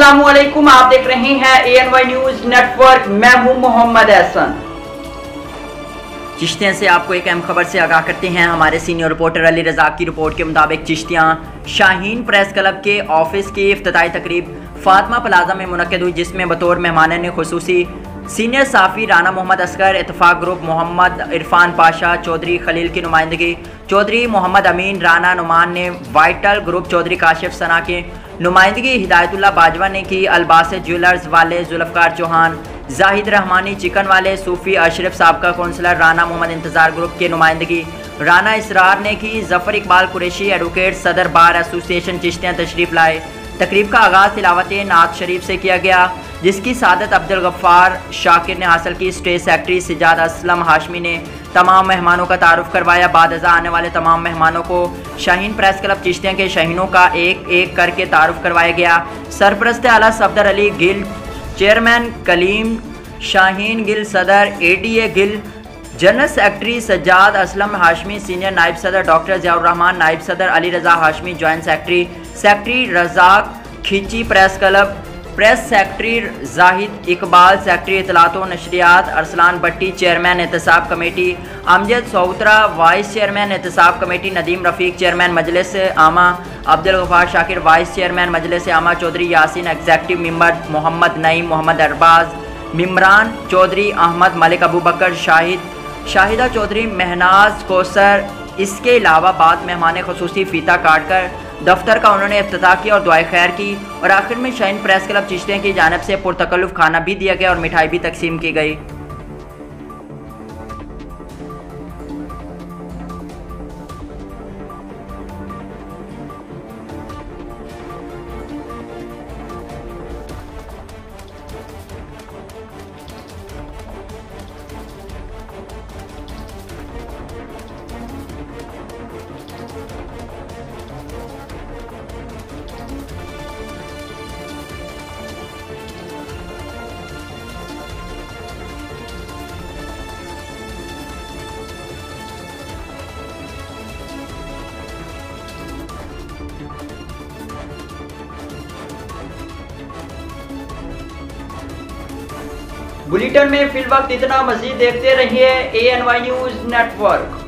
अस्सलामुअलैकुम, आप देख रहे हैं ANY न्यूज नेटवर्क। मैं हूं मोहम्मद एहसन। चिश्तियाँ से आपको एक अहम खबर से आगाह करते हैं। हमारे सीनियर रिपोर्टर अली रज़ाक की रिपोर्ट के मुताबिक चिश्तियाँ शाहीन प्रेस क्लब के ऑफिस की इफ्तिताई तकरीब फातिमा प्लाजा में मुनक्किद हुई, जिसमें बतौर मेहमान खुसूसी सीनियर साफ़ी राना मोहम्मद असगर, इत्तफाक ग्रुप मोहम्मद इरफान पाशा चौधरी खलील की नुमाइंदगी, चौधरी मोहम्मद अमीन राना नुमान ने, वाइटल ग्रुप चौधरी काशिफ सना की नुमाइंदगी हिदायतुल्लाह बाजवा ने की, अलबास ज्वेलर्स वाले जुल्फ़कार चौहान, जाहिद रहमानी चिकन वाले, सूफ़ी अशरफ साबका कौंसलर राना मोहम्मद इंतज़ार ग्रुप की नुमाइंदगी राना इसरार ने की, ज़फ़र इकबाल कुरैशी एडवोकेट सदर बार एसोसिएशन चिश्तियाँ तशरीफ़ लाए। तकरीब का आगाज़ तिलावत नात शरीफ से किया गया, जिसकी सादत अब्दुल गफ्फार शाकिर ने हासिल की। स्टेज सेक्रेटरी सिजाद असलम हाशमी ने तमाम मेहमानों का तारुफ करवाया। बाद अज़ा आने वाले तमाम मेहमानों को शाहीन प्रेस क्लब चिश्तियाँ के शाहीनों का एक एक करके तारुफ करवाया गया। सरपरस्त आला सफदर अली गिल, चेयरमैन कलीम शाहीन गिल, सदर ADA Gill, general secretary Sajjad Aslam Hashmi, senior नायब सदर डॉक्टर ज़ियाउर रहमान, नायब सदर Ali Raza Hashmi, joint secretary Razzaq Khichi press club, press secretary Zahid Iqbal, secretary इतलात व नशरियात अरसलान भट्टी, चेयरमैन एहतसाब committee Amjad Sautra, vice chairman एहतसाब कमेटी नदीम रफ़ीक, चेयरमैन मजलिस आमा अब्दुल गफ्फार शाकिर, वाइस चेयरमैन मजलिस आमा चौधरी यासीन, एग्जेक्टिव मेंबर मोहम्मद नईम, मोहम्मद अरबाज, मिमरान चौधरी, अहमद मलिक, अबू बकर शाहिदा चौधरी, महनाज कौसर। इसके अलावा बाद मेहमान खुसूसी फ़ीता काट कर दफ्तर का उन्होंने इफ्तिताह किया और दुआए खैर की, और आखिर में शाहीन प्रेस क्लब चिश्तियाँ की जानिब से पुरतकल्लुफ़ खाना भी दिया गया और मिठाई भी तकसीम की गई। बुलेटिन में फिल वक्त इतना, मज़ीद देखते रहिए ANY न्यूज नेटवर्क।